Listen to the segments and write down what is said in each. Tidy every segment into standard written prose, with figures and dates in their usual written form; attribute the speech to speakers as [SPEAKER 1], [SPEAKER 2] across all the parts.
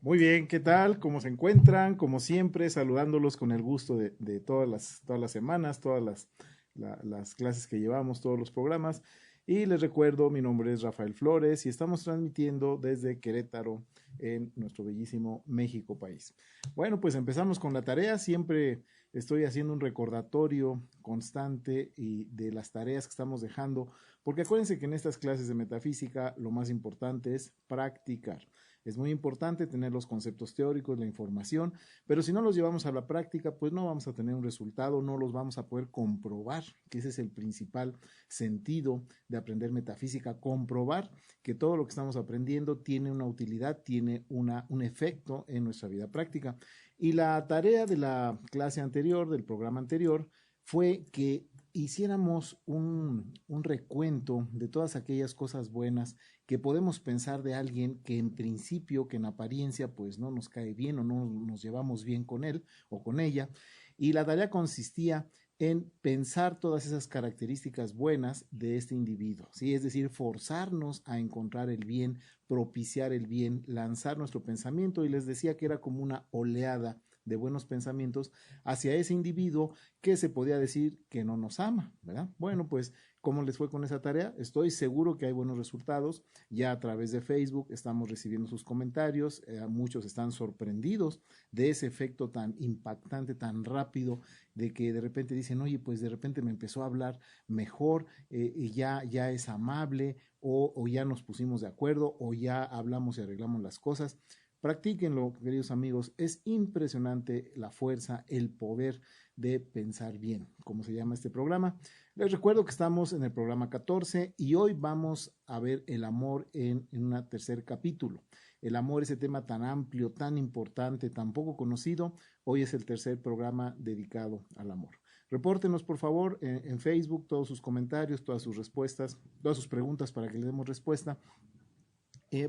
[SPEAKER 1] Muy bien, ¿qué tal? ¿Cómo se encuentran? Como siempre, saludándolos con el gusto de todas las semanas, todas las clases que llevamos, todos los programas. Y les recuerdo, mi nombre es Rafael Flores y estamos transmitiendo desde Querétaro, en nuestro bellísimo México país. Bueno, pues empezamos con la tarea. Siempre estoy haciendo un recordatorio constante y de las tareas que estamos dejando, porque acuérdense que en estas clases de metafísica lo más importante es practicar. Es muy importante tener los conceptos teóricos, la información, pero si no los llevamos a la práctica, pues no vamos a tener un resultado, no los vamos a poder comprobar, que ese es el principal sentido de aprender metafísica, comprobar que todo lo que estamos aprendiendo tiene una utilidad, tiene un efecto en nuestra vida práctica. Y la tarea de la clase anterior, del programa anterior, fue que hiciéramos un recuento de todas aquellas cosas buenas que podemos pensar de alguien que en principio, que en apariencia, pues no nos cae bien o no nos llevamos bien con él o con ella. Y la tarea consistía en pensar todas esas características buenas de este individuo, ¿sí? Es decir, forzarnos a encontrar el bien, propiciar el bien, lanzar nuestro pensamiento, y les decía que era como una oleada de buenos pensamientos hacia ese individuo que se podía decir que no nos ama, ¿verdad? Bueno, pues, ¿cómo les fue con esa tarea? Estoy seguro que hay buenos resultados. Ya a través de Facebook estamos recibiendo sus comentarios, muchos están sorprendidos de ese efecto tan impactante, tan rápido, de que de repente dicen, oye, pues de repente me empezó a hablar mejor, y ya es amable, o ya nos pusimos de acuerdo, o ya hablamos y arreglamos las cosas. Practíquenlo, queridos amigos. Es impresionante la fuerza, el poder de pensar bien, como se llama este programa. Les recuerdo que estamos en el programa 14 y hoy vamos a ver el amor en un tercer capítulo. El amor, ese tema tan amplio, tan importante, tan poco conocido, hoy es el tercer programa dedicado al amor. Repórtenos, por favor, en Facebook todos sus comentarios, todas sus respuestas, todas sus preguntas para que le demos respuesta,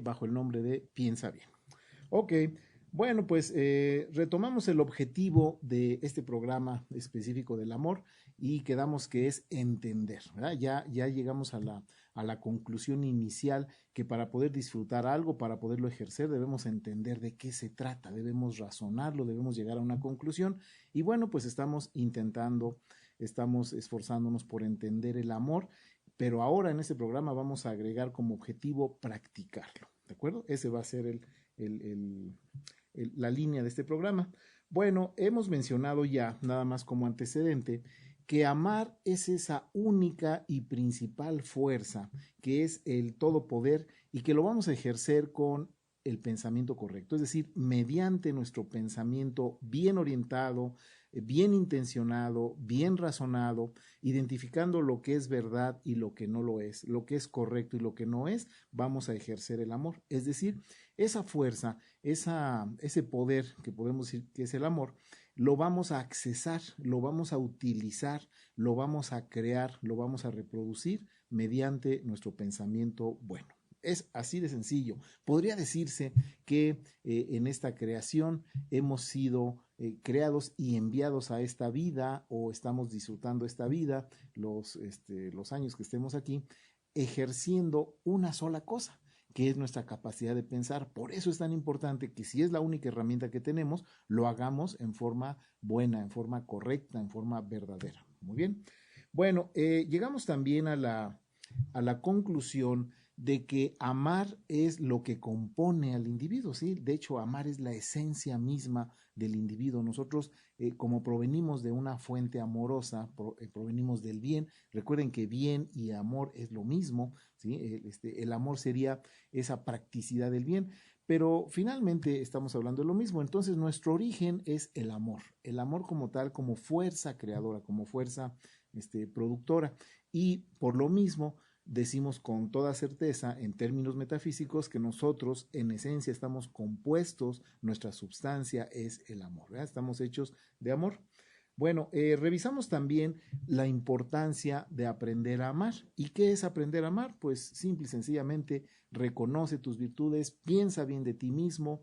[SPEAKER 1] bajo el nombre de Piensa Bien. Ok, bueno, pues retomamos el objetivo de este programa específico del amor y quedamos que es entender, ¿verdad? Ya llegamos a la conclusión inicial que para poder disfrutar algo, para poderlo ejercer, debemos entender de qué se trata, debemos razonarlo, debemos llegar a una conclusión y bueno, pues estamos esforzándonos por entender el amor, pero ahora en este programa vamos a agregar como objetivo practicarlo, ¿de acuerdo? Ese va a ser el, el, la línea de este programa. Bueno, hemos mencionado ya, nada más como antecedente, que amar es esa única y principal fuerza, que es el todopoder y que lo vamos a ejercer con el pensamiento correcto, es decir, mediante nuestro pensamiento bien orientado, bien intencionado, bien razonado, identificando lo que es verdad y lo que no lo es, lo que es correcto y lo que no es, vamos a ejercer el amor. Es decir, esa fuerza, ese poder que podemos decir que es el amor, lo vamos a accesar, lo vamos a utilizar, lo vamos a crear, lo vamos a reproducir mediante nuestro pensamiento bueno. Es así de sencillo. Podría decirse que en esta creación hemos sido creados y enviados a esta vida, o estamos disfrutando esta vida, los años que estemos aquí, ejerciendo una sola cosa, que es nuestra capacidad de pensar. Por eso es tan importante que, si es la única herramienta que tenemos, lo hagamos en forma buena, en forma correcta, en forma verdadera. Muy bien. Bueno, llegamos también a la conclusión de que amar es lo que compone al individuo, ¿sí? De hecho, amar es la esencia misma del individuo. Nosotros, como provenimos de una fuente amorosa, provenimos del bien. Recuerden que bien y amor es lo mismo, ¿sí? El amor sería esa practicidad del bien, pero finalmente estamos hablando de lo mismo. Entonces, nuestro origen es el amor como tal, como fuerza creadora, como fuerza productora, y por lo mismo decimos con toda certeza en términos metafísicos que nosotros en esencia estamos compuestos, nuestra sustancia es el amor, ¿verdad? Estamos hechos de amor. Bueno, revisamos también la importancia de aprender a amar. ¿Y qué es aprender a amar? Pues simple y sencillamente reconoce tus virtudes, piensa bien de ti mismo,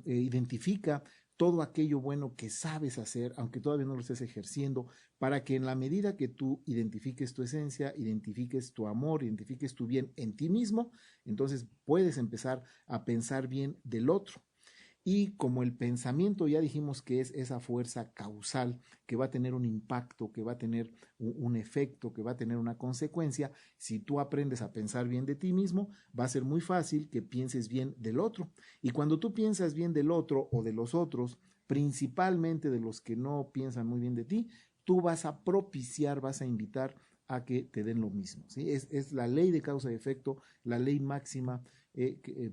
[SPEAKER 1] identifica todo aquello bueno que sabes hacer, aunque todavía no lo estés ejerciendo, para que en la medida que tú identifiques tu esencia, identifiques tu amor, identifiques tu bien en ti mismo, entonces puedes empezar a pensar bien del otro. Y como el pensamiento ya dijimos que es esa fuerza causal que va a tener un impacto, que va a tener un efecto, que va a tener una consecuencia, si tú aprendes a pensar bien de ti mismo, va a ser muy fácil que pienses bien del otro. Y cuando tú piensas bien del otro o de los otros, principalmente de los que no piensan muy bien de ti, tú vas a propiciar, vas a invitar a que te den lo mismo. ¿Sí? Es la ley de causa y efecto, la ley máxima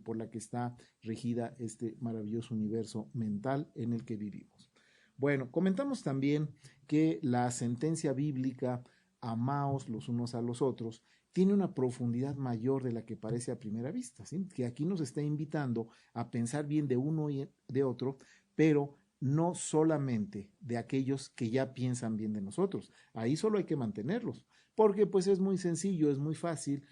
[SPEAKER 1] por la que está regida este maravilloso universo mental en el que vivimos. Bueno, comentamos también que la sentencia bíblica, amaos los unos a los otros, tiene una profundidad mayor de la que parece a primera vista, ¿sí? Que aquí nos está invitando a pensar bien de uno y de otro, pero no solamente de aquellos que ya piensan bien de nosotros. Ahí solo hay que mantenerlos, porque pues es muy sencillo, es muy fácil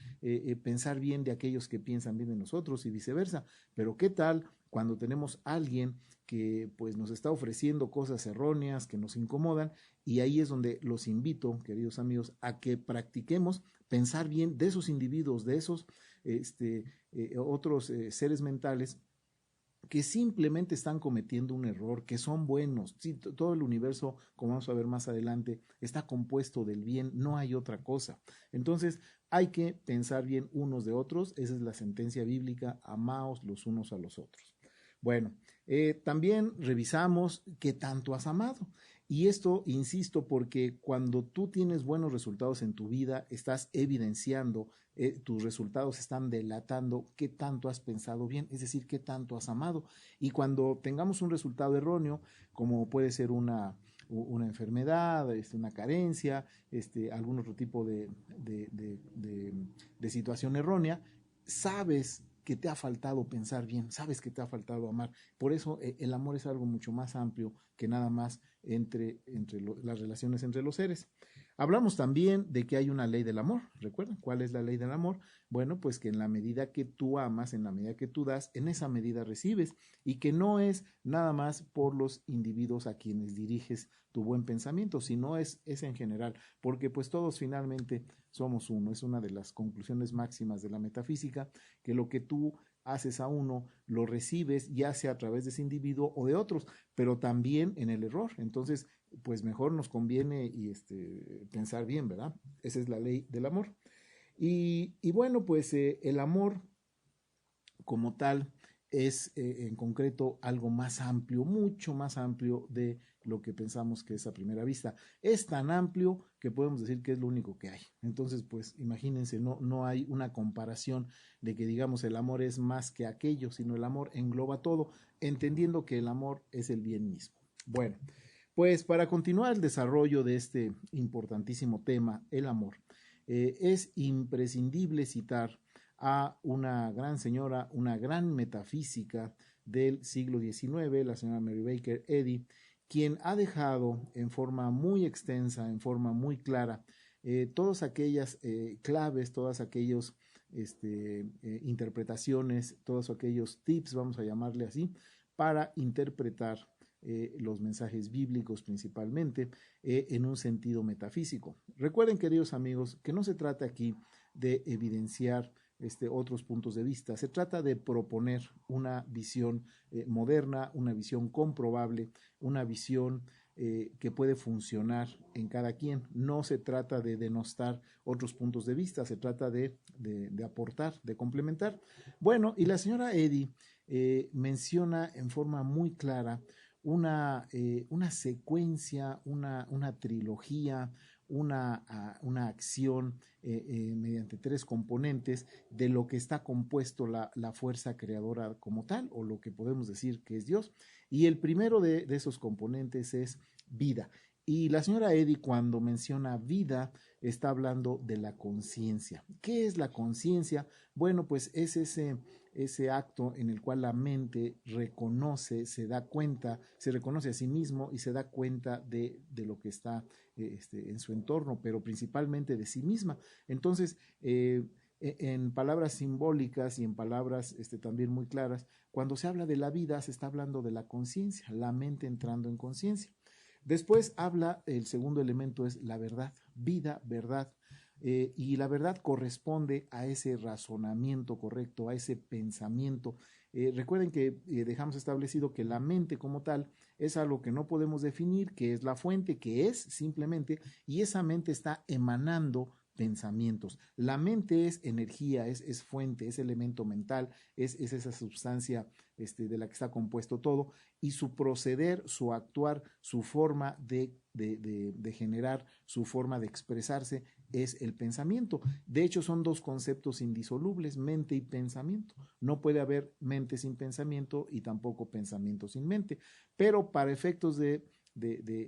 [SPEAKER 1] pensar bien de aquellos que piensan bien de nosotros y viceversa. Pero ¿qué tal cuando tenemos a alguien que pues nos está ofreciendo cosas erróneas que nos incomodan? Y ahí es donde los invito, queridos amigos, a que practiquemos pensar bien de esos individuos, de esos otros seres mentales que simplemente están cometiendo un error, que son buenos. Sí, todo el universo, como vamos a ver más adelante, está compuesto del bien, no hay otra cosa. Entonces, hay que pensar bien unos de otros, esa es la sentencia bíblica, amaos los unos a los otros. Bueno, también revisamos qué tanto has amado. Y esto, insisto, porque cuando tú tienes buenos resultados en tu vida, estás evidenciando, tus resultados están delatando qué tanto has pensado bien, es decir, qué tanto has amado. Y cuando tengamos un resultado erróneo, como puede ser una enfermedad, una carencia, algún otro tipo de situación errónea, sabes que te ha faltado pensar bien, sabes que te ha faltado amar. Por eso el amor es algo mucho más amplio que nada más entre las relaciones entre los seres. Hablamos también de que hay una ley del amor. ¿Recuerdan cuál es la ley del amor? Bueno, pues que en la medida que tú amas, en la medida que tú das, en esa medida recibes y que no es nada más por los individuos a quienes diriges tu buen pensamiento, sino es en general, porque pues todos finalmente somos uno. Es una de las conclusiones máximas de la metafísica, que lo que tú haces a uno, lo recibes ya sea a través de ese individuo o de otros, pero también en el error. Entonces, pues mejor nos conviene pensar bien, ¿verdad? Esa es la ley del amor. Y bueno, pues el amor como tal es en concreto algo más amplio, mucho más amplio de lo que pensamos que es a primera vista. Es tan amplio que podemos decir que es lo único que hay. Entonces, pues imagínense, no hay una comparación de que digamos el amor es más que aquello, sino el amor engloba todo, entendiendo que el amor es el bien mismo. Bueno, pues para continuar el desarrollo de este importantísimo tema, el amor, es imprescindible citar a una gran señora, una gran metafísica del siglo XIX, la señora Mary Baker Eddy, quien ha dejado en forma muy extensa, en forma muy clara, todas aquellas claves, todas aquellas interpretaciones, todos aquellos tips, vamos a llamarle así, para interpretar los mensajes bíblicos principalmente en un sentido metafísico. Recuerden, queridos amigos, que no se trata aquí de evidenciar otros puntos de vista. Se trata de proponer una visión moderna, una visión comprobable, una visión que puede funcionar en cada quien. No se trata de denostar otros puntos de vista, se trata de aportar, de complementar. Bueno, y la señora Eddy menciona en forma muy clara una secuencia, una trilogía, una acción mediante tres componentes de lo que está compuesto la fuerza creadora como tal, o lo que podemos decir que es Dios. Y el primero de esos componentes es vida. Y la señora Eddy, cuando menciona vida, está hablando de la conciencia. ¿Qué es la conciencia? Bueno, pues es ese acto en el cual la mente reconoce, se da cuenta, se reconoce a sí mismo y se da cuenta de lo que está en su entorno, pero principalmente de sí misma. Entonces, en palabras simbólicas y en palabras también muy claras, cuando se habla de la vida, se está hablando de la conciencia, la mente entrando en conciencia. Después habla, el segundo elemento es la verdad, vida, verdad. Y la verdad corresponde a ese razonamiento correcto, a ese pensamiento. Recuerden que dejamos establecido que la mente como tal es algo que no podemos definir, que es la fuente, que es simplemente, y esa mente está emanando pensamientos. La mente es energía, es fuente, es elemento mental, es esa sustancia de la que está compuesto todo, y su proceder, su actuar, su forma de generar, su forma de expresarse es el pensamiento. De hecho, son dos conceptos indisolubles, mente y pensamiento. No puede haber mente sin pensamiento y tampoco pensamiento sin mente, pero para efectos de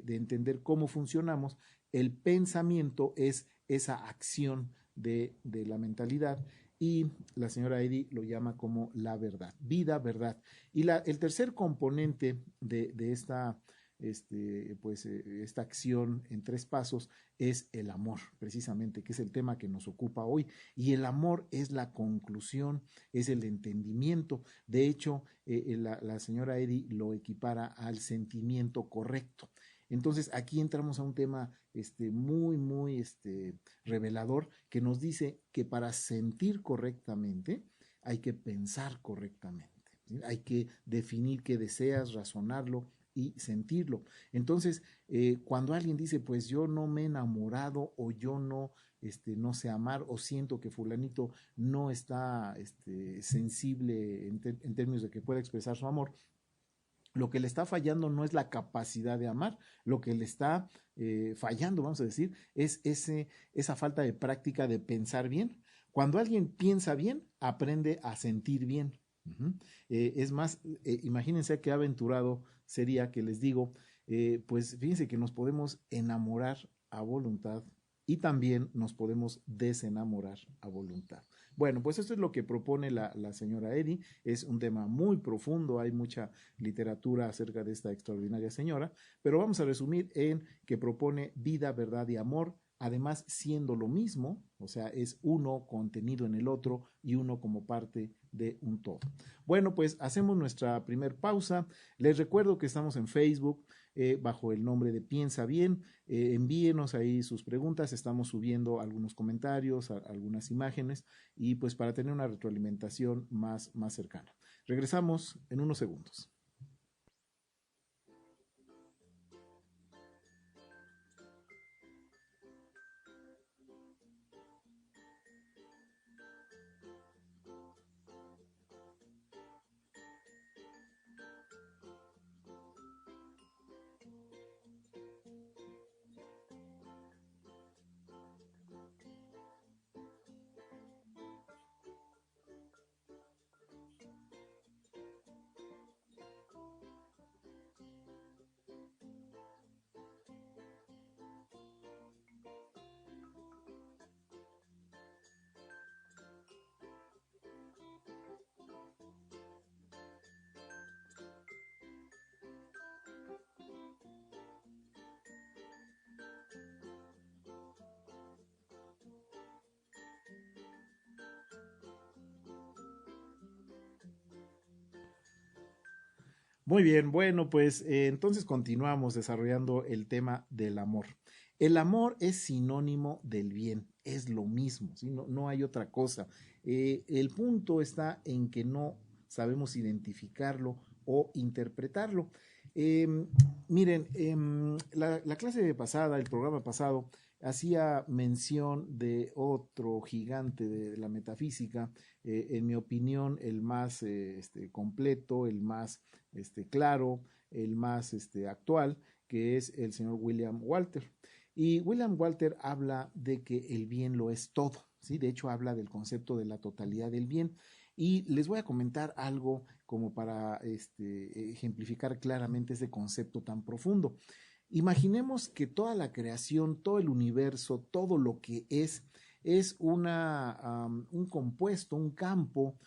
[SPEAKER 1] entender cómo funcionamos, el pensamiento es esa acción de la mentalidad y la señora Eddy lo llama como la verdad, vida, verdad. Y el tercer componente de esta, esta acción en tres pasos es el amor, precisamente, que es el tema que nos ocupa hoy. Y el amor es la conclusión, es el entendimiento. De hecho, la señora Eddy lo equipara al sentimiento correcto. Entonces aquí entramos a un tema muy revelador que nos dice que para sentir correctamente hay que pensar correctamente, ¿sí? Hay que definir qué deseas, razonarlo y sentirlo. Entonces, cuando alguien dice, pues yo no me he enamorado o yo no sé amar o siento que fulanito no está sensible en términos de que pueda expresar su amor, lo que le está fallando no es la capacidad de amar, lo que le está fallando, vamos a decir, es esa falta de práctica de pensar bien. Cuando alguien piensa bien, aprende a sentir bien. Es más, imagínense qué aventurado sería que les digo, pues fíjense que nos podemos enamorar a voluntad y también nos podemos desenamorar a voluntad. Bueno, pues esto es lo que propone la señora Eddy. Es un tema muy profundo, hay mucha literatura acerca de esta extraordinaria señora, pero vamos a resumir en que propone vida, verdad y amor, además siendo lo mismo, o sea, es uno contenido en el otro y uno como parte de un todo. Bueno, pues hacemos nuestra primer pausa. Les recuerdo que estamos en Facebook bajo el nombre de Piensa Bien. Envíenos ahí sus preguntas, estamos subiendo algunos comentarios, algunas imágenes y pues para tener una retroalimentación más cercana. Regresamos en unos segundos. Muy bien, bueno, pues entonces continuamos desarrollando el tema del amor. El amor es sinónimo del bien, es lo mismo, ¿sí? No hay otra cosa. El punto está en que no sabemos identificarlo o interpretarlo. Em, Miren, la clase pasada, el programa pasado, hacía mención de otro gigante de la metafísica, en mi opinión, el más completo, el más claro, el más actual, que es el señor William Walter. Y William Walter habla de que el bien lo es todo, ¿sí? De hecho, habla del concepto de la totalidad del bien. Y les voy a comentar algo como para ejemplificar claramente ese concepto tan profundo. Imaginemos que toda la creación, todo el universo, todo lo que es un compuesto, un campo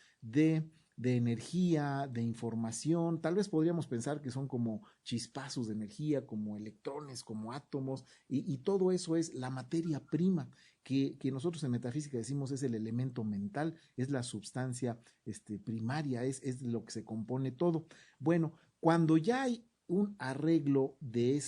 [SPEAKER 1] de energía, de información. Tal vez podríamos pensar que son como chispazos de energía, como electrones, como átomos, y todo eso es la materia prima que nosotros en metafísica decimos es el elemento mental, es la sustancia primaria, es lo que se compone todo. Bueno, cuando ya hay un arreglo de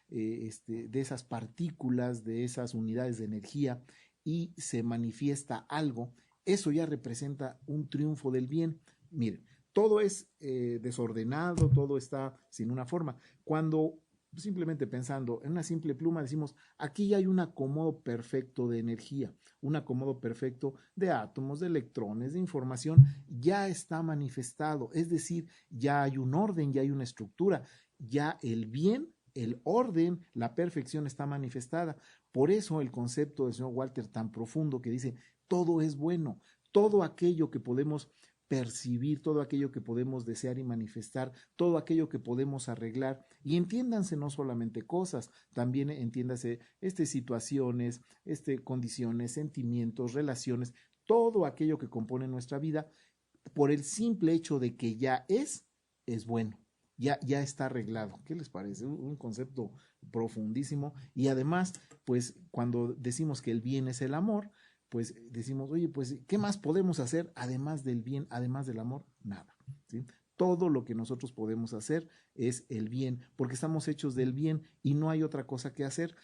[SPEAKER 1] de esas partículas, de esas unidades de energía y se manifiesta algo, eso ya representa un triunfo del bien. Miren, todo es desordenado, todo está sin una forma. Cuando simplemente pensando en una simple pluma decimos, aquí ya hay un acomodo perfecto de energía, un acomodo perfecto de átomos, de electrones, de información, ya está manifestado, es decir, ya hay un orden, ya hay una estructura, ya el bien, el orden, la perfección está manifestada. Por eso el concepto del señor Walter tan profundo que dice, todo es bueno, todo aquello que podemos percibir, todo aquello que podemos desear y manifestar, todo aquello que podemos arreglar. Y entiéndanse no solamente cosas, también entiéndase situaciones, condiciones, sentimientos, relaciones, todo aquello que compone nuestra vida, por el simple hecho de que ya es bueno. Ya está arreglado. ¿Qué les parece? Un concepto profundísimo. Y además, pues cuando decimos que el bien es el amor, pues decimos, oye, pues, ¿qué más podemos hacer además del bien, además del amor? Nada, ¿sí? Todo lo que nosotros podemos hacer es el bien, porque estamos hechos del bien y no hay otra cosa que hacer.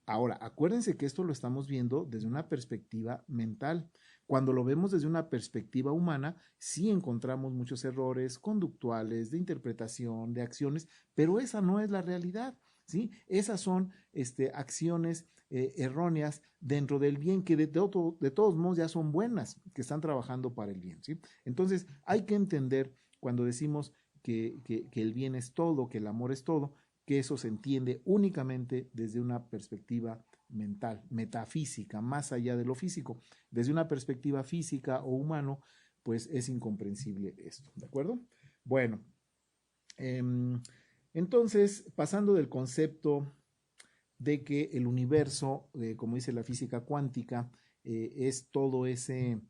[SPEAKER 1] Ahora, acuérdense que esto lo estamos viendo desde una perspectiva mental. Cuando lo vemos desde una perspectiva humana, sí encontramos muchos errores conductuales, de interpretación, de acciones, pero esa no es la realidad, ¿sí? Esas son acciones erróneas dentro del bien que de todos modos ya son buenas, que están trabajando para el bien, ¿sí? Entonces, hay que entender cuando decimos que el bien es todo, que el amor es todo, que eso se entiende únicamente desde una perspectiva mental, metafísica, más allá de lo físico. Desde una perspectiva física o humano, pues es incomprensible esto, ¿de acuerdo? Bueno, eh, entonces, pasando del concepto de que el universo, como dice la física cuántica, es todo ese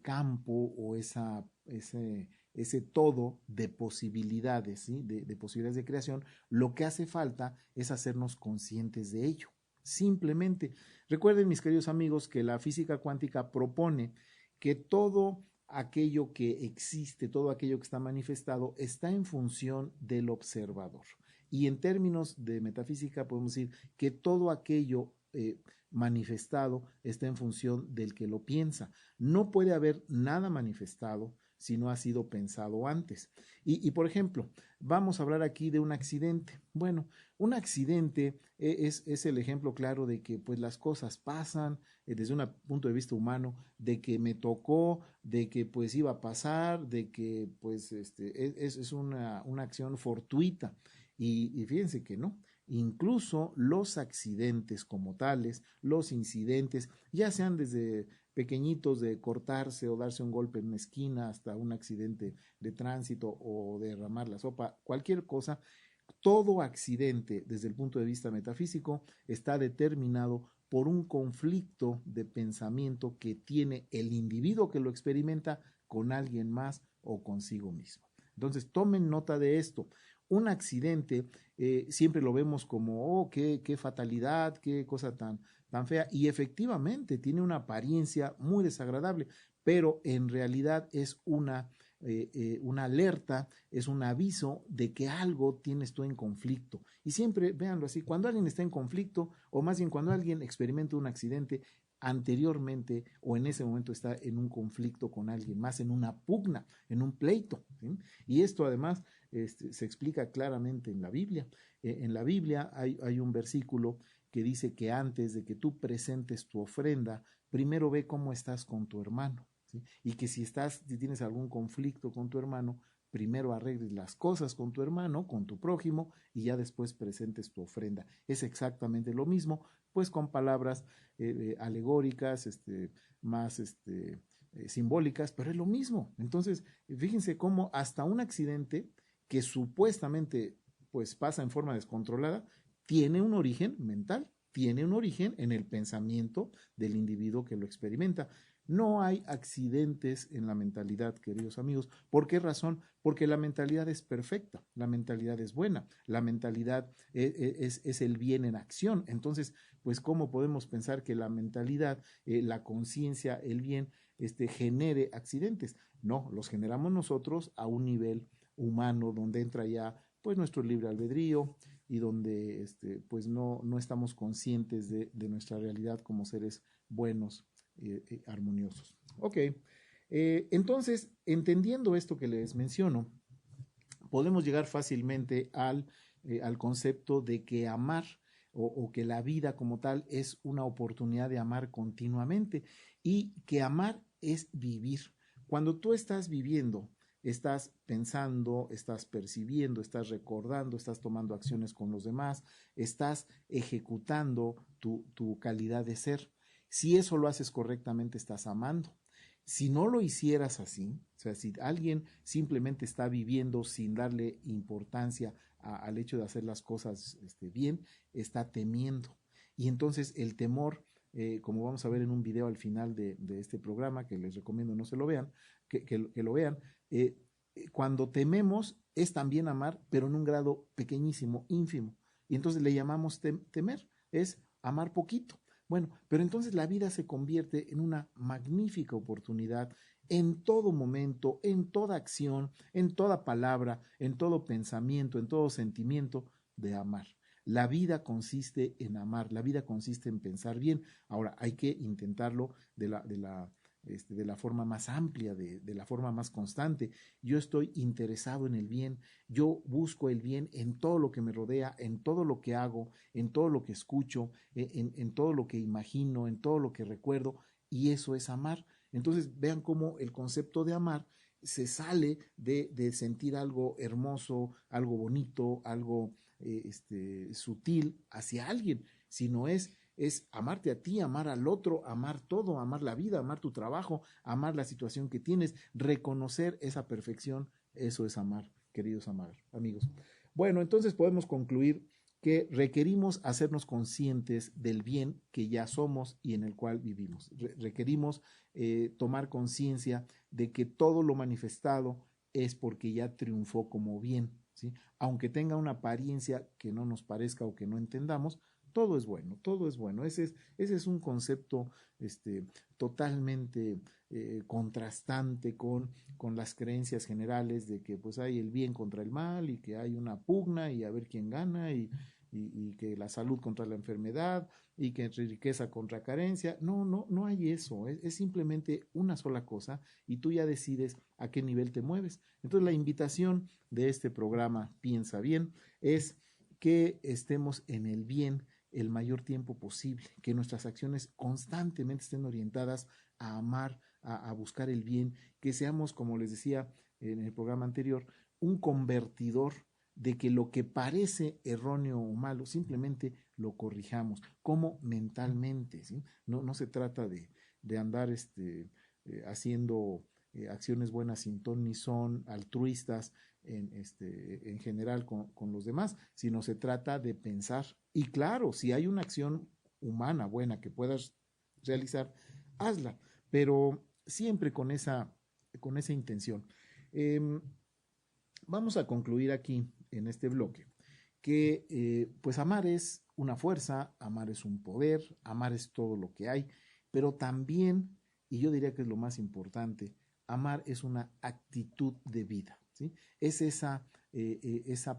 [SPEAKER 1] campo o ese todo de posibilidades, ¿sí? De posibilidades de creación, lo que hace falta es hacernos conscientes de ello. Simplemente, recuerden mis queridos amigos que la física cuántica propone que todo aquello que existe, todo aquello que está manifestado, está en función del observador. Y en términos de metafísica podemos decir que todo aquello manifestado está en función del que lo piensa. No puede haber nada manifestado si no ha sido pensado antes. Por ejemplo, vamos a hablar aquí de un accidente. Bueno, un accidente es el ejemplo claro de que pues las cosas pasan desde un punto de vista humano, de que me tocó, de que pues iba a pasar, de que pues es una acción fortuita. Y fíjense que no, incluso los accidentes como tales, los incidentes, ya sean desde pequeñitos de cortarse o darse un golpe en una esquina hasta un accidente de tránsito o derramar la sopa, cualquier cosa, todo accidente desde el punto de vista metafísico está determinado por un conflicto de pensamiento que tiene el individuo que lo experimenta con alguien más o consigo mismo. Entonces, tomen nota de esto. Un accidente siempre lo vemos como, oh, qué fatalidad, qué cosa tan fea, y efectivamente tiene una apariencia muy desagradable, pero en realidad es una alerta, es un aviso de que algo tienes tú en conflicto. Y siempre, véanlo así, cuando alguien está en conflicto, o más bien cuando alguien experimenta un accidente, anteriormente o en ese momento está en un conflicto con alguien más, en una pugna, en un pleito, ¿sí? Y esto además se explica claramente en la Biblia. En la Biblia hay un versículo que dice que antes de que tú presentes tu ofrenda, primero ve cómo estás con tu hermano, ¿sí? Y que si tienes algún conflicto con tu hermano, primero arregles las cosas con tu hermano, con tu prójimo, y ya después presentes tu ofrenda. Es exactamente lo mismo, pues con palabras alegóricas, más simbólicas, pero es lo mismo. Entonces, fíjense cómo hasta un accidente que supuestamente pues pasa en forma descontrolada, tiene un origen mental, tiene un origen en el pensamiento del individuo que lo experimenta. No hay accidentes en la mentalidad, queridos amigos. ¿Por qué razón? Porque la mentalidad es perfecta, la mentalidad es buena, la mentalidad es el bien en acción. Entonces, pues, ¿cómo podemos pensar que la mentalidad, la conciencia, el bien, genere accidentes? No, los generamos nosotros a un nivel humano donde entra ya pues nuestro libre albedrío y donde pues no estamos conscientes de nuestra realidad como seres buenos, armoniosos. Ok, entonces, entendiendo esto que les menciono, podemos llegar fácilmente al concepto de que amar o que la vida como tal es una oportunidad de amar continuamente y que amar es vivir. Cuando tú estás viviendo, estás pensando, estás percibiendo, estás recordando, estás tomando acciones con los demás, estás ejecutando tu calidad de ser. Si eso lo haces correctamente, estás amando. Si no lo hicieras así, o sea, si alguien simplemente está viviendo sin darle importancia al hecho de hacer las cosas bien, está temiendo. Y entonces el temor, como vamos a ver en un video al final de este programa, que les recomiendo no se lo vean, que lo vean, cuando tememos es también amar, pero en un grado pequeñísimo, ínfimo. Y entonces le llamamos temer, es amar poquito. Bueno, pero entonces la vida se convierte en una magnífica oportunidad en todo momento, en toda acción, en toda palabra, en todo pensamiento, en todo sentimiento de amar. La vida consiste en amar, la vida consiste en pensar bien. Ahora, hay que intentarlo de la forma más amplia, de la forma más constante. Yo estoy interesado en el bien, yo busco el bien en todo lo que me rodea, en todo lo que hago, en todo lo que escucho, en todo lo que imagino, en todo lo que recuerdo, y eso es amar. Entonces vean cómo el concepto de amar se sale de sentir algo hermoso, algo bonito, algo sutil hacia alguien, sino es amarte a ti, amar al otro, amar todo, amar la vida, amar tu trabajo, amar la situación que tienes, reconocer esa perfección, eso es amar, queridos amigos. Bueno, entonces podemos concluir que requerimos hacernos conscientes del bien que ya somos y en el cual vivimos. Requerimos tomar conciencia de que todo lo manifestado es porque ya triunfó como bien, ¿sí? Aunque tenga una apariencia que no nos parezca o que no entendamos, todo es bueno, todo es bueno. Ese es un concepto totalmente contrastante con las creencias generales de que pues hay el bien contra el mal y que hay una pugna y a ver quién gana y que la salud contra la enfermedad y que riqueza contra carencia. No hay eso. Es simplemente una sola cosa y tú ya decides a qué nivel te mueves. Entonces la invitación de este programa Piensa Bien es que estemos en el bien el mayor tiempo posible, que nuestras acciones constantemente estén orientadas a amar, a buscar el bien, que seamos, como les decía en el programa anterior, un convertidor de que lo que parece erróneo o malo, simplemente lo corrijamos, como mentalmente, ¿sí? No se trata de andar haciendo acciones buenas sin ton ni son, altruistas en general con los demás, sino se trata de pensar. Y claro, si hay una acción humana buena que puedas realizar, hazla, pero siempre con esa intención. Eh, Vamos a concluir aquí en este bloque que pues amar es una fuerza, amar es un poder, amar es todo lo que hay, pero también, y yo diría que es lo más importante, amar es una actitud de vida, ¿sí? Es esa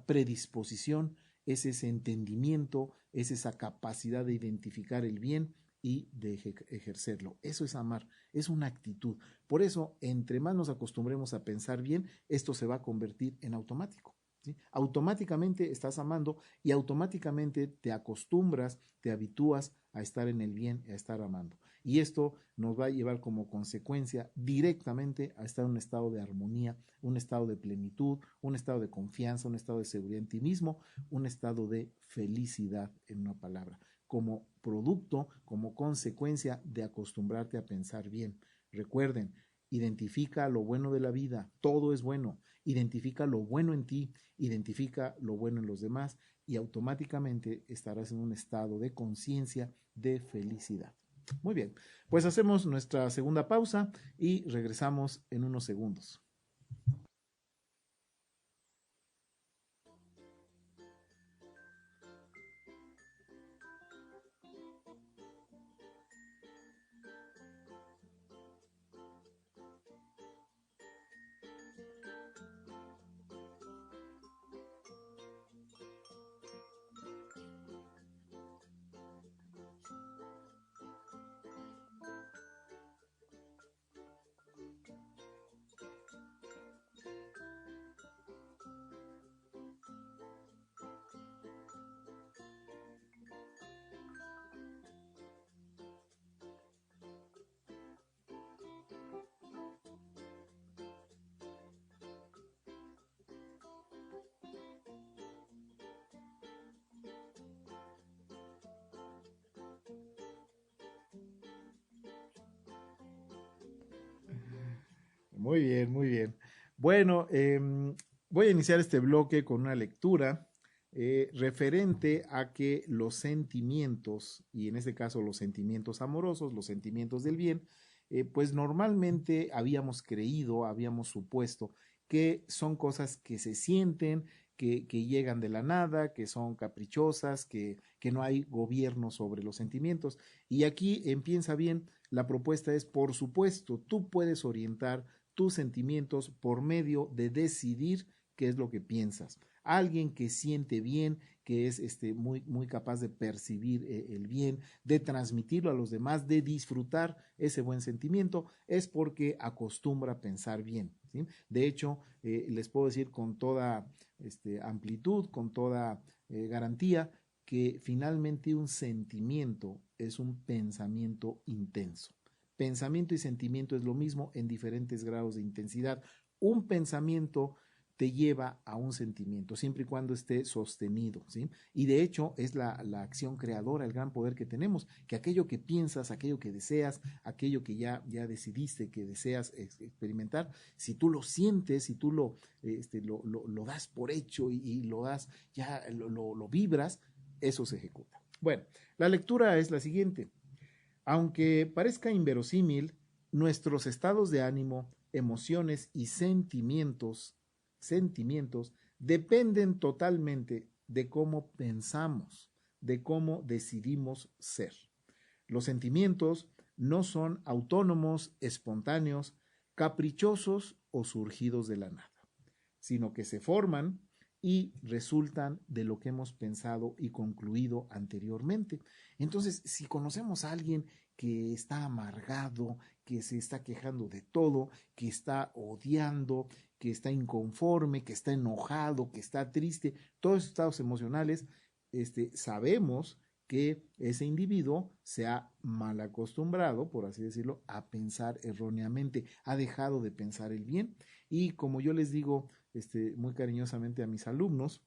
[SPEAKER 1] predisposición, es ese entendimiento, es esa capacidad de identificar el bien y de ejercerlo. Eso es amar, es una actitud. Por eso, entre más nos acostumbremos a pensar bien, esto se va a convertir en automático. ¿Sí? Automáticamente estás amando y automáticamente te acostumbras, te habitúas a estar en el bien, a estar amando. Y esto nos va a llevar como consecuencia directamente a estar en un estado de armonía, un estado de plenitud, un estado de confianza, un estado de seguridad en ti mismo, un estado de felicidad, en una palabra, como producto, como consecuencia de acostumbrarte a pensar bien. Recuerden, identifica lo bueno de la vida, todo es bueno, identifica lo bueno en ti, identifica lo bueno en los demás y automáticamente estarás en un estado de conciencia de felicidad. Muy bien, pues hacemos nuestra segunda pausa y regresamos en unos segundos. Muy bien, muy bien. Bueno, voy a iniciar este bloque con una lectura referente a que los sentimientos, y en este caso los sentimientos amorosos, los sentimientos del bien, pues normalmente habíamos creído, habíamos supuesto que son cosas que se sienten, que llegan de la nada, que son caprichosas, que no hay gobierno sobre los sentimientos. Y aquí empieza bien, la propuesta es, por supuesto, tú puedes orientar tus sentimientos por medio de decidir qué es lo que piensas. Alguien que siente bien, que es muy capaz de percibir el bien, de transmitirlo a los demás, de disfrutar ese buen sentimiento, es porque acostumbra a pensar bien. ¿Sí? De hecho, les puedo decir con toda amplitud, con toda garantía, que finalmente un sentimiento es un pensamiento intenso. Pensamiento y sentimiento es lo mismo en diferentes grados de intensidad. Un pensamiento te lleva a un sentimiento, siempre y cuando esté sostenido, ¿sí? Y de hecho es la acción creadora, el gran poder que tenemos, que aquello que piensas, aquello que deseas, aquello que ya decidiste que deseas experimentar, si tú lo sientes, si tú lo das por hecho y lo das, ya lo vibras, eso se ejecuta. Bueno, la lectura es la siguiente. Aunque parezca inverosímil, nuestros estados de ánimo, emociones y sentimientos dependen totalmente de cómo pensamos, de cómo decidimos ser. Los sentimientos no son autónomos, espontáneos, caprichosos o surgidos de la nada, sino que se forman y resultan de lo que hemos pensado y concluido anteriormente. Entonces, si conocemos a alguien que está amargado, que se está quejando de todo, que está odiando, que está inconforme, que está enojado, que está triste, todos esos estados emocionales, sabemos que ese individuo se ha mal acostumbrado, por así decirlo, a pensar erróneamente, ha dejado de pensar el bien. Y como yo les digo muy cariñosamente a mis alumnos,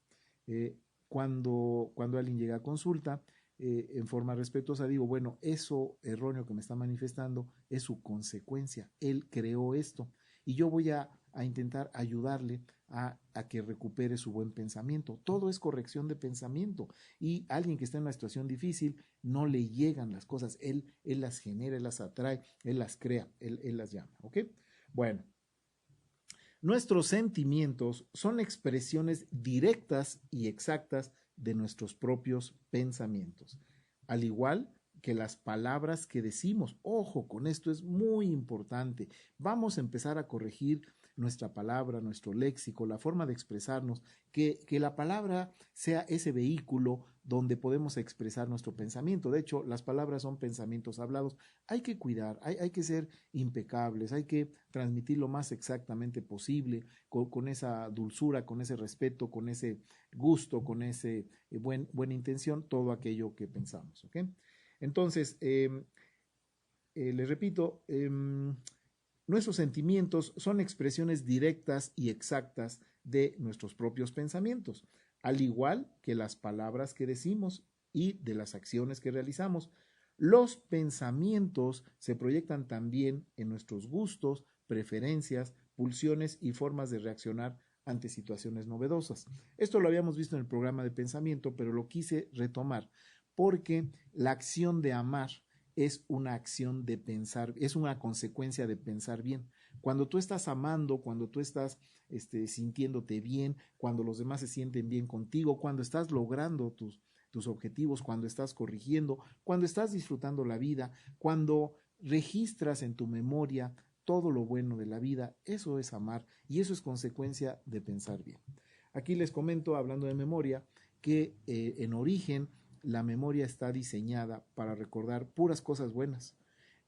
[SPEAKER 1] cuando alguien llega a consulta, en forma respetuosa digo, bueno, eso erróneo que me está manifestando es su consecuencia. Él creó esto y yo voy a intentar ayudarle a que recupere su buen pensamiento. Todo es corrección de pensamiento y alguien que está en una situación difícil no le llegan las cosas. Él las genera, él las atrae, él las crea, él las llama. ¿Ok? Bueno. Nuestros sentimientos son expresiones directas y exactas de nuestros propios pensamientos, al igual que las palabras que decimos. Ojo, con esto es muy importante. Vamos a empezar a corregir nuestra palabra, nuestro léxico, la forma de expresarnos, que la palabra sea ese vehículo donde podemos expresar nuestro pensamiento. De hecho, las palabras son pensamientos hablados. Hay que cuidar, hay que ser impecables, hay que transmitir lo más exactamente posible, con esa dulzura, con ese respeto, con ese gusto, con ese buena intención, todo aquello que pensamos. ¿Okay? Entonces, les repito, nuestros sentimientos son expresiones directas y exactas de nuestros propios pensamientos, al igual que las palabras que decimos y de las acciones que realizamos. Los pensamientos se proyectan también en nuestros gustos, preferencias, pulsiones y formas de reaccionar ante situaciones novedosas. Esto lo habíamos visto en el programa de pensamiento, pero lo quise retomar porque la acción de amar es una acción de pensar, es una consecuencia de pensar bien. Cuando tú estás amando, cuando tú estás sintiéndote bien, cuando los demás se sienten bien contigo, cuando estás logrando tus objetivos, cuando estás corrigiendo, cuando estás disfrutando la vida, cuando registras en tu memoria todo lo bueno de la vida, eso es amar y eso es consecuencia de pensar bien. Aquí les comento, hablando de memoria, que en origen la memoria está diseñada para recordar puras cosas buenas.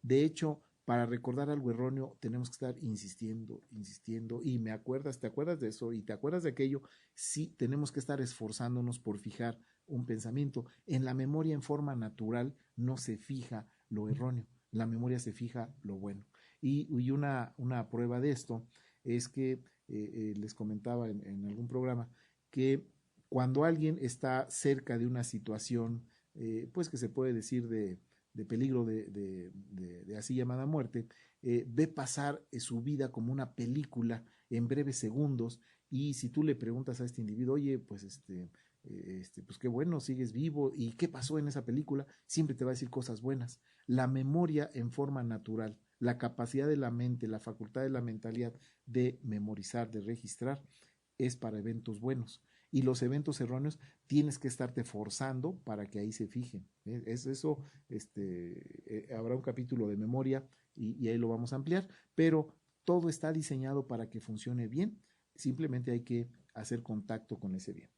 [SPEAKER 1] De hecho, para recordar algo erróneo tenemos que estar insistiendo, insistiendo, y me acuerdas, te acuerdas de eso y te acuerdas de aquello. Sí, tenemos que estar esforzándonos por fijar un pensamiento. En la memoria en forma natural no se fija lo erróneo, la memoria se fija lo bueno. Y una prueba de esto es que les comentaba en algún programa que cuando alguien está cerca de una situación, pues que se puede decir de peligro de así llamada muerte, ve pasar su vida como una película en breves segundos, y si tú le preguntas a este individuo, oye, pues pues qué bueno, sigues vivo, y qué pasó en esa película, siempre te va a decir cosas buenas. La memoria en forma natural, la capacidad de la mente, la facultad de la mentalidad de memorizar, de registrar, es para eventos buenos. Y los eventos erróneos tienes que estarte forzando para que ahí se fijen. Es eso, habrá un capítulo de memoria y ahí lo vamos a ampliar, pero todo está diseñado para que funcione bien, simplemente hay que hacer contacto con ese bien.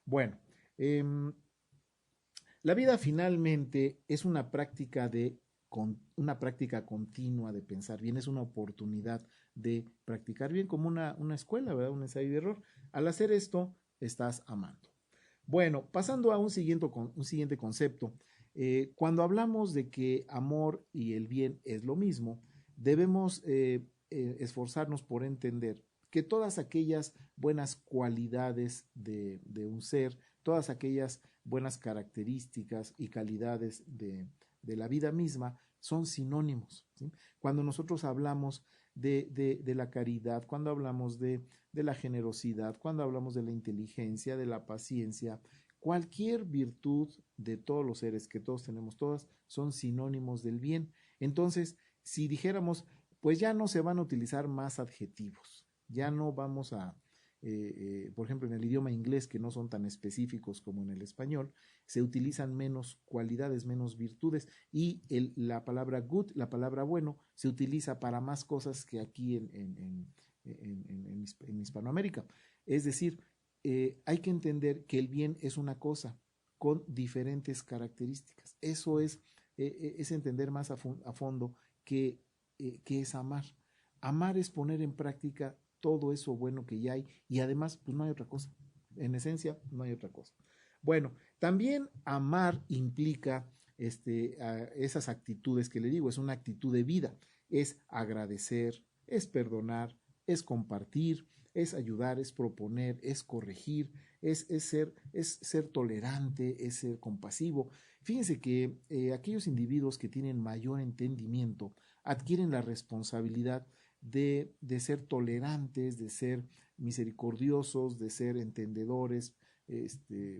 [SPEAKER 1] Bueno, eh, la vida finalmente es una práctica continua de pensar bien, es una oportunidad de practicar bien como una escuela, ¿verdad? Un ensayo y error. Al hacer esto, estás amando. Bueno, pasando a un siguiente concepto, cuando hablamos de que amor y el bien es lo mismo, debemos esforzarnos por entender que todas aquellas buenas cualidades de un ser, todas aquellas buenas características y calidades de la vida misma son sinónimos, ¿sí? Cuando nosotros hablamos de la caridad, cuando hablamos de la generosidad, cuando hablamos de la inteligencia, de la paciencia, cualquier virtud de todos los seres, que todos tenemos todas, son sinónimos del bien. Entonces, si dijéramos, pues ya no se van a utilizar más adjetivos, ya no vamos a, por ejemplo, en el idioma inglés, que no son tan específicos como en el español, se utilizan menos cualidades, menos virtudes, y la palabra good, la palabra bueno, se utiliza para más cosas que aquí en Hispanoamérica. Es decir, hay que entender que el bien es una cosa con diferentes características. Eso es entender más a fondo que es amar. Amar es poner en práctica todo eso bueno que ya hay, y además, pues no hay otra cosa. En esencia, no hay otra cosa. Bueno, también amar implica esas actitudes que le digo, es una actitud de vida, es agradecer, es perdonar, es compartir, es ayudar, es proponer, es corregir, es ser tolerante, es ser compasivo. Fíjense que aquellos individuos que tienen mayor entendimiento adquieren la responsabilidad de ser tolerantes, de ser misericordiosos, de ser entendedores,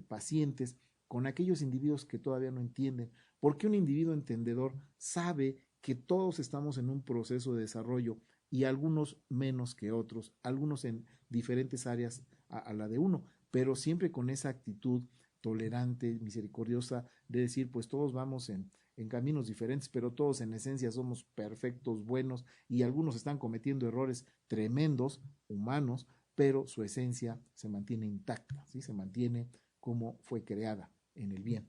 [SPEAKER 1] pacientes con aquellos individuos que todavía no entienden, porque un individuo entendedor sabe que todos estamos en un proceso de desarrollo, y algunos menos que otros, algunos en diferentes áreas a la de uno, pero siempre con esa actitud tolerante, misericordiosa, de decir, pues todos vamos en caminos diferentes, pero todos en esencia somos perfectos, buenos, y algunos están cometiendo errores tremendos, humanos, pero su esencia se mantiene intacta, ¿sí? Se mantiene como fue creada, en el bien.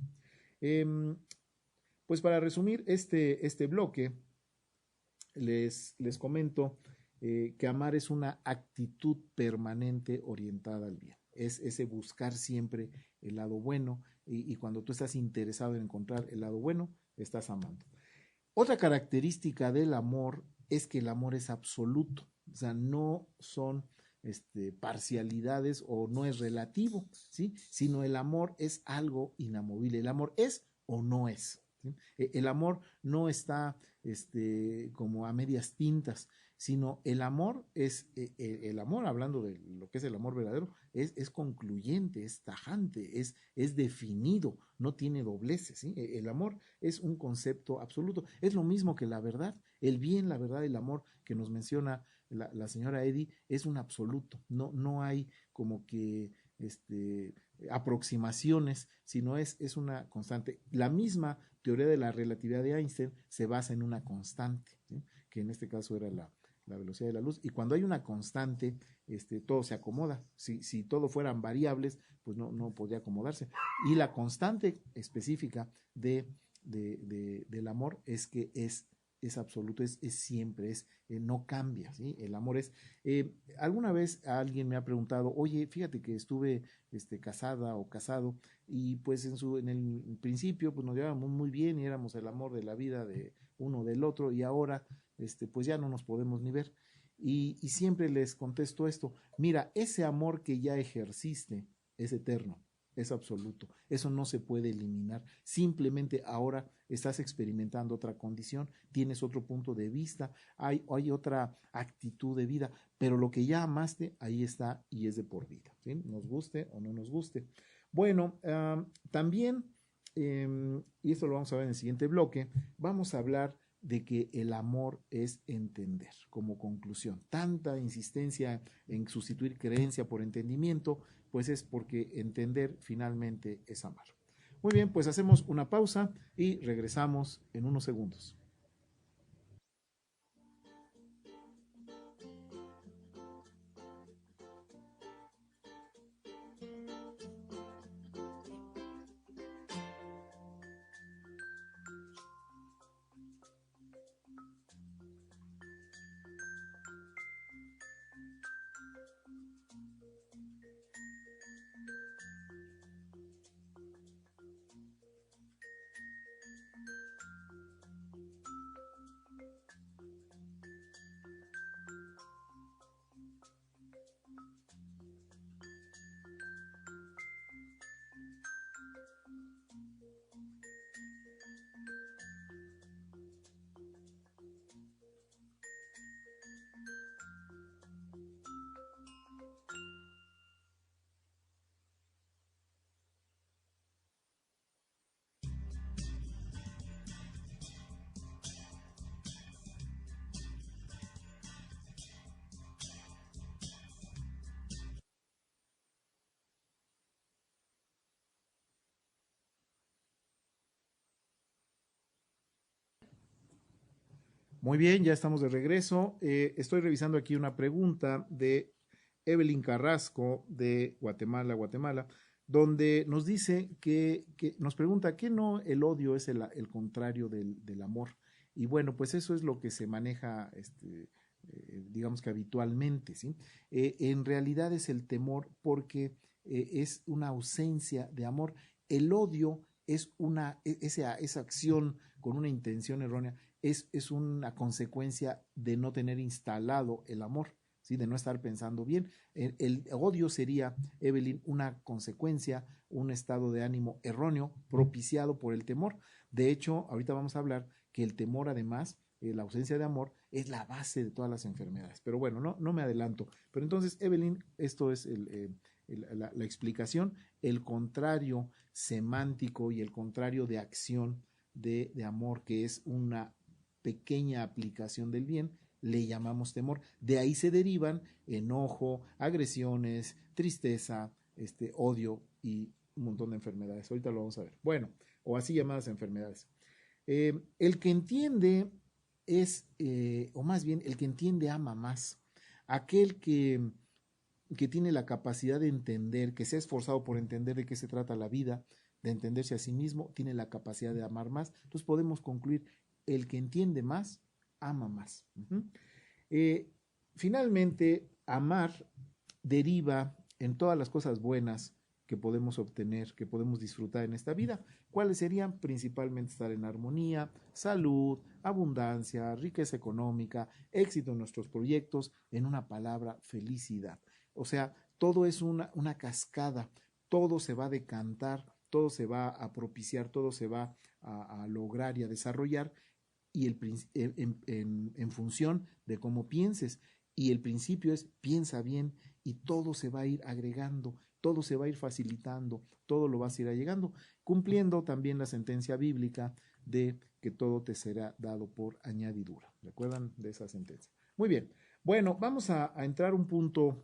[SPEAKER 1] Pues para resumir este bloque, les comento que amar es una actitud permanente orientada al bien. Es ese buscar siempre el lado bueno, y cuando tú estás interesado en encontrar el lado bueno, estás amando. Otra característica del amor es que el amor es absoluto, o sea, no son parcialidades, o no es relativo, ¿sí? Sino el amor es algo inamovible, el amor es o no es. ¿sí? El amor no está como a medias tintas, sino el amor el amor, hablando de lo que es el amor verdadero, es concluyente, es tajante, es definido, no tiene dobleces, ¿sí? El amor es un concepto absoluto, es lo mismo que la verdad, el bien, la verdad, el amor que nos menciona la señora Eddy es un absoluto, no hay como que aproximaciones, sino es una constante. La misma teoría de la relatividad de Einstein se basa en una constante, ¿sí? Que en este caso era la velocidad de la luz. Y cuando hay una constante, todo se acomoda. Si todo fueran variables, pues no podría acomodarse. Y la constante específica del amor es que es absoluto, es siempre, no cambia, ¿sí? El amor alguna vez alguien me ha preguntado, oye, fíjate que estuve casada o casado y pues en el principio pues nos llevábamos muy bien y éramos el amor de la vida de uno del otro y ahora pues ya no nos podemos ni ver. Y siempre les contesto esto, mira, ese amor que ya ejerciste es eterno, es absoluto, eso no se puede eliminar, simplemente ahora estás experimentando otra condición, tienes otro punto de vista, hay otra actitud de vida, pero lo que ya amaste, ahí está y es de por vida, ¿sí? Nos guste o no nos guste. Bueno, también, y esto lo vamos a ver en el siguiente bloque, vamos a hablar de que el amor es entender como conclusión. Tanta insistencia en sustituir creencia por entendimiento, pues es porque entender finalmente es amar. Muy bien, pues hacemos una pausa y regresamos en unos segundos. Muy bien, ya estamos de regreso. Estoy revisando aquí una pregunta de Evelyn Carrasco de Guatemala, Guatemala, donde nos dice que nos pregunta que no el odio es el contrario del amor. Y bueno, pues eso es lo que se maneja, digamos que habitualmente, ¿sí? En realidad es el temor porque es una ausencia de amor. El odio es esa acción con una intención errónea es una consecuencia de no tener instalado el amor, ¿sí? De no estar pensando bien. El odio sería, Evelyn, una consecuencia, un estado de ánimo erróneo propiciado por el temor. De hecho, ahorita vamos a hablar que el temor, además, la ausencia de amor, es la base de todas las enfermedades. Pero bueno, no me adelanto. Pero entonces, Evelyn, esto es la explicación, el contrario semántico y el contrario de acción de amor, que es una pequeña aplicación del bien, le llamamos temor. De ahí se derivan enojo, agresiones, tristeza, odio y un montón de enfermedades. Ahorita lo vamos a ver. Bueno, o así llamadas enfermedades. El que entiende o más bien, el que entiende ama más. Aquel que tiene la capacidad de entender, que se ha esforzado por entender de qué se trata la vida, de entenderse a sí mismo, tiene la capacidad de amar más. Entonces podemos concluir, el que entiende más, ama más. Eh, Finalmente, amar deriva en todas las cosas buenas que podemos obtener, que podemos disfrutar en esta vida. ¿Cuáles serían? Principalmente estar en armonía, salud, abundancia, riqueza económica, éxito en nuestros proyectos, en una palabra, felicidad. O sea, todo es una cascada, todo se va a decantar, todo se va a propiciar, todo se va a lograr y a desarrollar y en función de cómo pienses. Y el principio es piensa bien y todo se va a ir agregando, todo se va a ir facilitando, todo lo vas a ir llegando, cumpliendo también la sentencia bíblica de que todo te será dado por añadidura. ¿Recuerdan de esa sentencia? Muy bien. Bueno, vamos a entrar un punto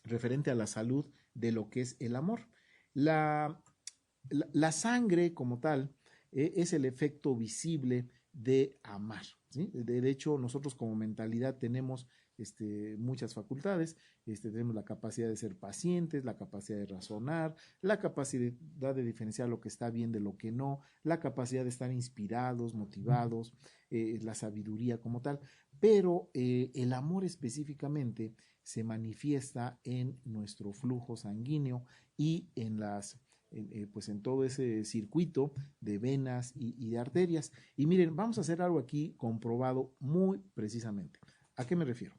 [SPEAKER 1] referente a la salud de lo que es el amor. La sangre como tal es el efecto visible de amar. ¿Sí? De hecho, nosotros como mentalidad tenemos muchas facultades, tenemos la capacidad de ser pacientes, la capacidad de razonar, la capacidad de diferenciar lo que está bien de lo que no, la capacidad de estar inspirados, motivados, la sabiduría como tal, pero el amor específicamente se manifiesta en nuestro flujo sanguíneo y en pues en todo ese circuito de venas y de arterias. Y miren, vamos a hacer algo aquí comprobado muy precisamente. ¿A qué me refiero?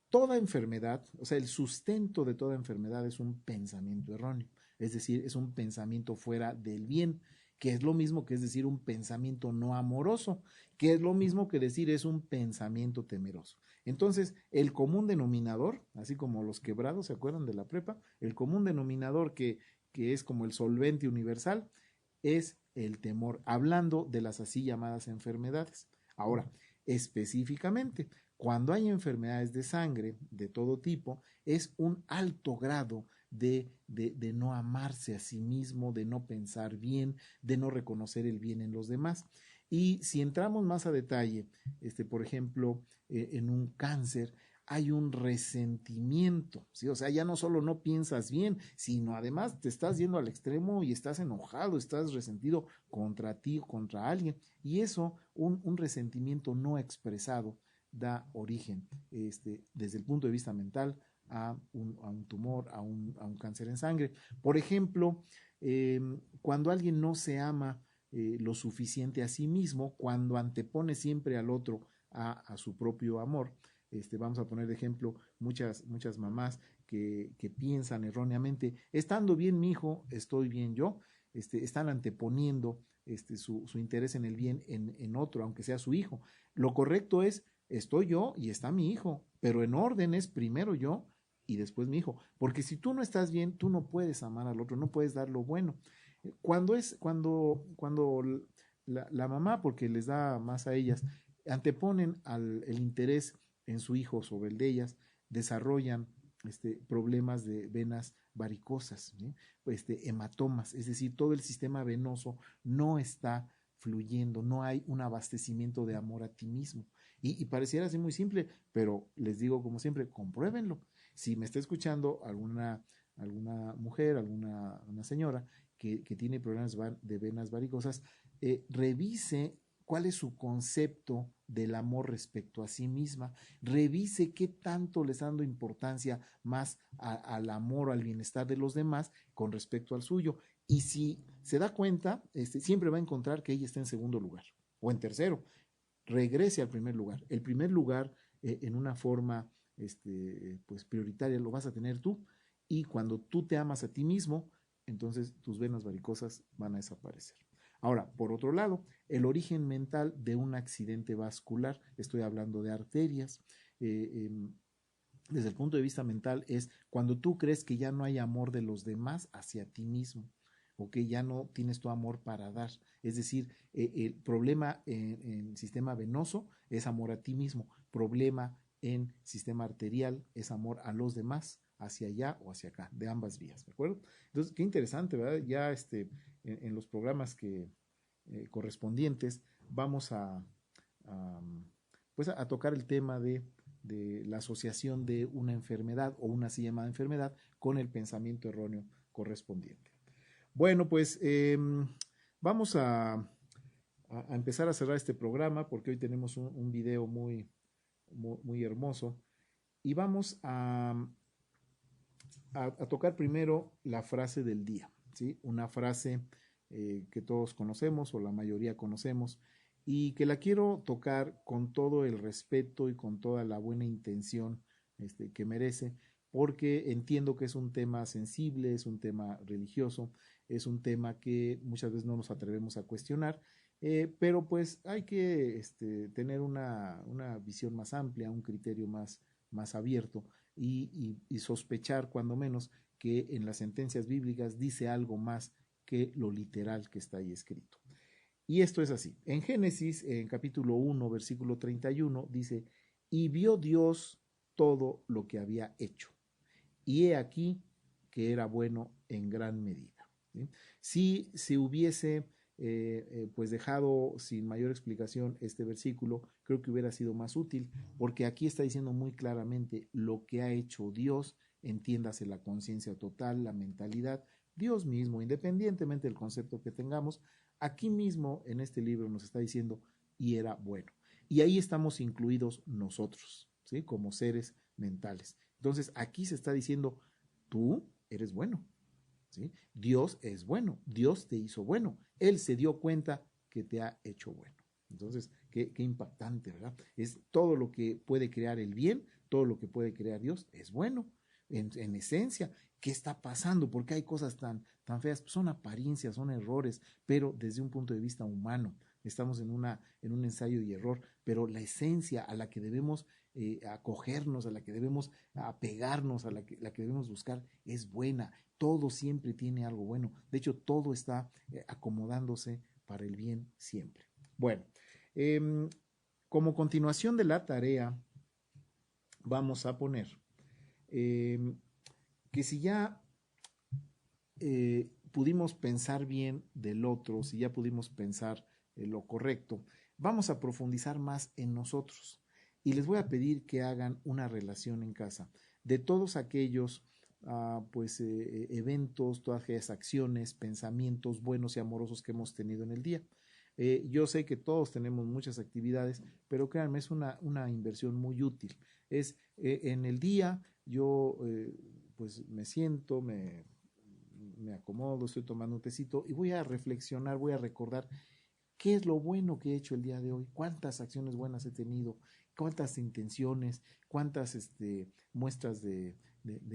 [SPEAKER 1] Toda enfermedad, o sea, el sustento de toda enfermedad es un pensamiento erróneo, es decir, es un pensamiento fuera del bien, que es lo mismo que es decir un pensamiento no amoroso, que es lo mismo que decir es un pensamiento temeroso. Entonces, el común denominador, así como los quebrados, ¿se acuerdan de la prepa? El común denominador que es como el solvente universal, es el temor, hablando de las así llamadas enfermedades. Ahora, específicamente, cuando hay enfermedades de sangre de todo tipo, es un alto grado de no amarse a sí mismo, de no pensar bien, de no reconocer el bien en los demás. Y si entramos más a detalle, por ejemplo, en un cáncer, hay un resentimiento, ¿sí? O sea, ya no solo no piensas bien, sino además te estás yendo al extremo y estás enojado, estás resentido contra ti, contra alguien. Y eso, un resentimiento no expresado, da origen, desde el punto de vista mental, a un tumor, a un cáncer en sangre. Por ejemplo, cuando alguien no se ama lo suficiente a sí mismo, cuando antepone siempre al otro a su propio amor, vamos a poner de ejemplo muchas mamás que piensan erróneamente, estando bien mi hijo, estoy bien yo, están anteponiendo su interés en el bien en otro, aunque sea su hijo. Lo correcto es, estoy yo y está mi hijo, pero en orden es primero yo y después mi hijo, porque si tú no estás bien, tú no puedes amar al otro, no puedes dar lo bueno. Cuando la mamá, porque les da más a ellas, anteponen el interés en su hijo sobre el de ellas, desarrollan problemas de venas varicosas, ¿sí? Hematomas, es decir, todo el sistema venoso no está fluyendo, no hay un abastecimiento de amor a ti mismo. Y pareciera así muy simple, pero les digo como siempre, compruébenlo. Si me está escuchando alguna mujer, una señora que tiene problemas de venas varicosas, revise cuál es su concepto del amor respecto a sí misma, revise qué tanto le está dando importancia más al amor o al bienestar de los demás con respecto al suyo. Y si se da cuenta, siempre va a encontrar que ella está en segundo lugar o en tercero. Regrese al primer lugar. El primer lugar en una forma pues prioritaria lo vas a tener tú y cuando tú te amas a ti mismo, entonces tus venas varicosas van a desaparecer. Ahora, por otro lado, el origen mental de un accidente vascular, estoy hablando de arterias, eh, eh, desde el punto de vista mental es cuando tú crees que ya no hay amor de los demás hacia ti mismo o que ya no tienes tu amor para dar. Es decir, el problema en sistema venoso es amor a ti mismo, problema en sistema arterial es amor a los demás, hacia allá o hacia acá, de ambas vías, ¿de acuerdo? Entonces, qué interesante, ¿verdad? Ya en los programas correspondientes vamos a, pues a tocar el tema de la asociación de una enfermedad o una así llamada enfermedad con el pensamiento erróneo correspondiente. Bueno, pues vamos a empezar a cerrar este programa porque hoy tenemos un video muy hermoso y vamos a tocar primero la frase del día, ¿sí? Una frase que todos conocemos o la mayoría conocemos y que la quiero tocar con todo el respeto y con toda la buena intención que merece, porque entiendo que es un tema sensible, es un tema religioso, es un tema que muchas veces no nos atrevemos a cuestionar, pero pues hay que tener una visión más amplia, un criterio más abierto y sospechar cuando menos que en las sentencias bíblicas dice algo más que lo literal que está ahí escrito. Y esto es así. En Génesis, en capítulo 1, versículo 31, dice, y vio Dios todo lo que había hecho. Y he aquí que era bueno en gran medida. ¿Sí? Si se hubiese pues dejado sin mayor explicación este versículo, creo que hubiera sido más útil, porque aquí está diciendo muy claramente lo que ha hecho Dios, entiéndase la conciencia total, la mentalidad, Dios mismo, independientemente del concepto que tengamos, aquí mismo en este libro nos está diciendo, y era bueno. Y ahí estamos incluidos nosotros, ¿sí? Como seres mentales. Entonces aquí se está diciendo, tú eres bueno, ¿sí? Dios es bueno, Dios te hizo bueno, Él se dio cuenta que te ha hecho bueno. Entonces, qué impactante, ¿verdad? Es todo lo que puede crear el bien, todo lo que puede crear Dios es bueno, en esencia. ¿Qué está pasando? ¿Por qué hay cosas tan feas? Pues son apariencias, son errores, pero desde un punto de vista humano. Estamos en un ensayo y error, pero la esencia a la que debemos acogernos, a la que debemos apegarnos, a la que debemos buscar, es buena. Todo siempre tiene algo bueno. De hecho, todo está acomodándose para el bien siempre. Bueno, como continuación de la tarea, vamos a poner que si ya pudimos pensar bien del otro, si ya pudimos pensar lo correcto, vamos a profundizar más en nosotros. Y les voy a pedir que hagan una relación en casa de todos aquellos eventos, todas aquellas acciones, pensamientos buenos y amorosos que hemos tenido en el día. Yo sé que todos tenemos muchas actividades, pero créanme, es una inversión muy útil. Es en el día yo pues me siento, me acomodo, estoy tomando un tecito y voy a reflexionar, voy a recordar qué es lo bueno que he hecho el día de hoy, cuántas acciones buenas he tenido, cuántas intenciones, cuántas muestras de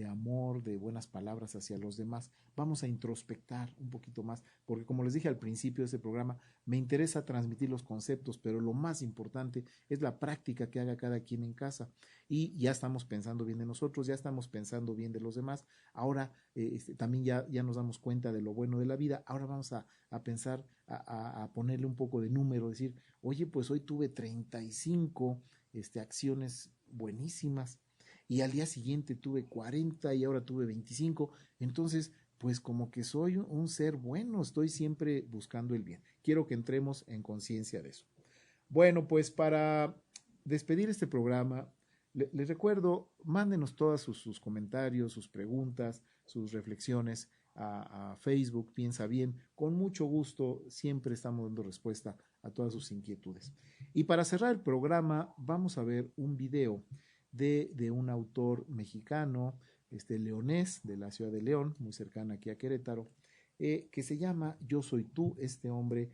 [SPEAKER 1] amor, de buenas palabras hacia los demás. Vamos a introspectar un poquito más, porque como les dije al principio de este programa, me interesa transmitir los conceptos, pero lo más importante es la práctica que haga cada quien en casa. Y ya estamos pensando bien de nosotros, ya estamos pensando bien de los demás. Ahora también ya nos damos cuenta de lo bueno de la vida. Ahora vamos a pensar, a ponerle un poco de número, decir, oye, pues hoy tuve 35 acciones buenísimas y al día siguiente tuve 40 y ahora tuve 25. Entonces, pues como que soy un ser bueno, estoy siempre buscando el bien. Quiero que entremos en conciencia de eso. Bueno, pues para despedir este programa, les recuerdo, mándenos todos sus comentarios, sus preguntas, sus reflexiones a Facebook, Piensa Bien. Con mucho gusto, siempre estamos dando respuesta a todas sus inquietudes. Y para cerrar el programa, vamos a ver un video de un autor mexicano, leonés, de la ciudad de León, muy cercana aquí a Querétaro, que se llama Yo Soy Tú. Este hombre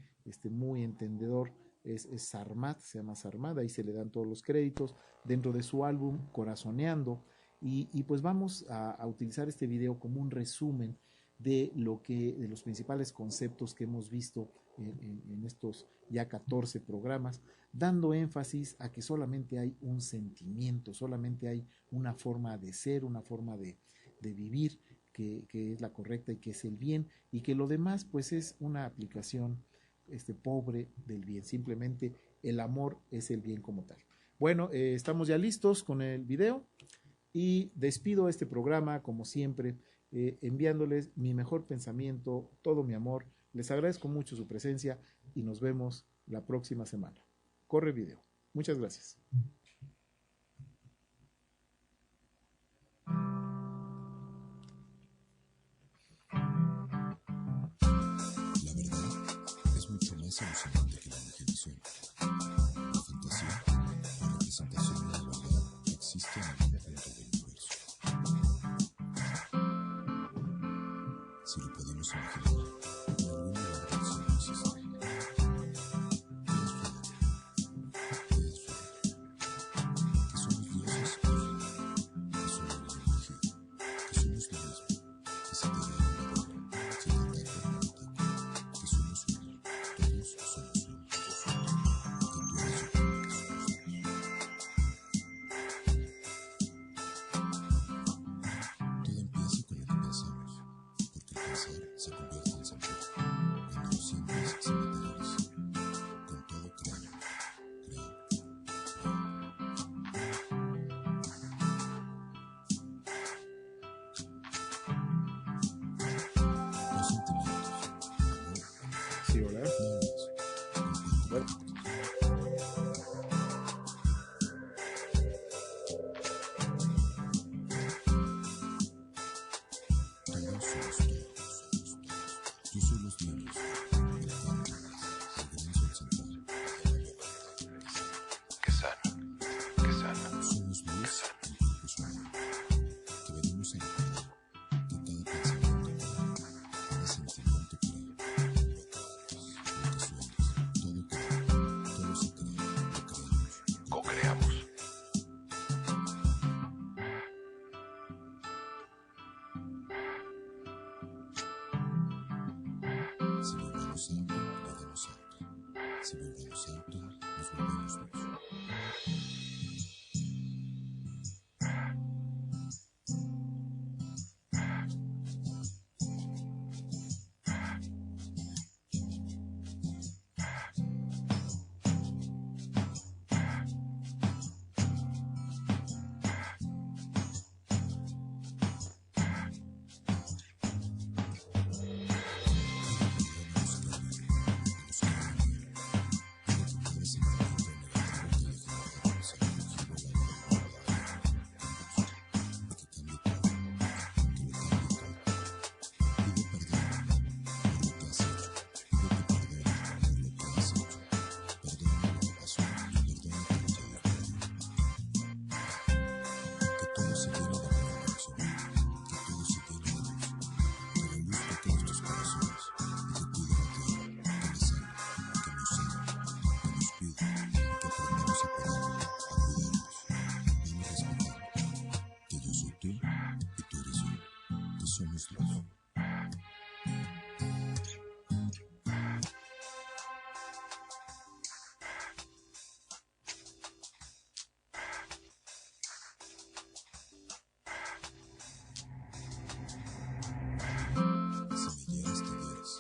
[SPEAKER 1] muy entendedor es Sarmat, se llama Sarmat, ahí se le dan todos los créditos dentro de su álbum Corazoneando. Y pues vamos a utilizar este video como un resumen de los principales conceptos que hemos visto en estos ya 14 programas, dando énfasis a que solamente hay un sentimiento, solamente hay una forma de ser, una forma de vivir que es la correcta y que es el bien, y que lo demás pues es una aplicación pobre del bien. Simplemente el amor es el bien como tal. Bueno, estamos ya listos con el video y despido este programa como siempre enviándoles mi mejor pensamiento, todo mi amor. Les agradezco mucho su presencia y nos vemos la próxima semana. Corre video. Muchas gracias.
[SPEAKER 2] La verdad es mucho más alucinante que la imaginación. La fantasía, la representación de la verdad que existe en algún punto del universo. Si lo podemos imaginar, en algún lugar del cielo existe. ¿Qué es real? ¿Qué es real? empezar se convierte en sentir. Cuando lo sientes se materializa. Con todo creo. Los sentimientos. Amor.
[SPEAKER 1] Sí, hola.
[SPEAKER 2] No es.
[SPEAKER 1] Bueno,
[SPEAKER 2] Todos somos todos. Yo soy los niños, el canto, el granzo central.
[SPEAKER 3] Que sana.
[SPEAKER 2] Somos luz en cuerpo humano, que venimos a recordar que cada pensamiento crea, cada sentimiento crea. Lo que sueñas, todo crea, todo se crea, lo creamos.
[SPEAKER 3] Co-creamos.
[SPEAKER 2] Si vibramos alto, le damos alto. Si vibramos alto, nos volvemos luz. Somos luz. Si me hieres, te hieres.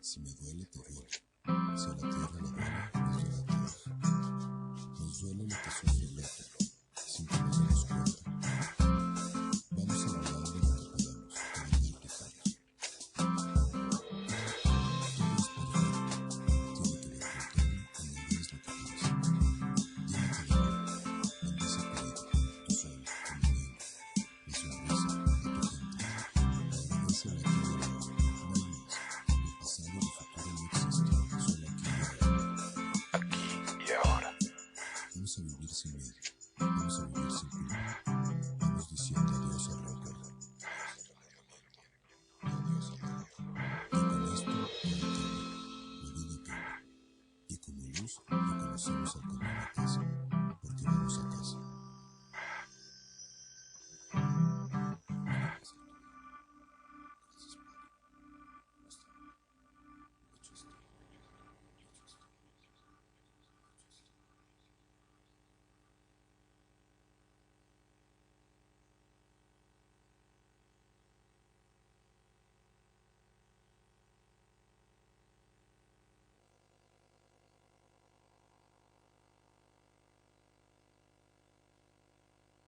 [SPEAKER 2] Si me duele, te duele. Si a la tierra le duele, nos duele a todos. Nos duele lo que sufre el otro, sin que nos demos cuenta. Vamos a hablar de lo que podamos, para no quejarnos. Todo es perfecto, tiene que ver con todo, y no olvides lo que piensas. Tiene que ver, bendice tu vida, tu sol, tu mañana, mi sonrisa, a tu gente. Agradece la aquí y el ahora, no hay más. El pasado y el futuro no existen, solo aquí y ahora.
[SPEAKER 3] Aquí y ahora.
[SPEAKER 2] Vamos a vivir sin medio, vamos a vivir sin culpa. Vamos diciendo adiós al rencor.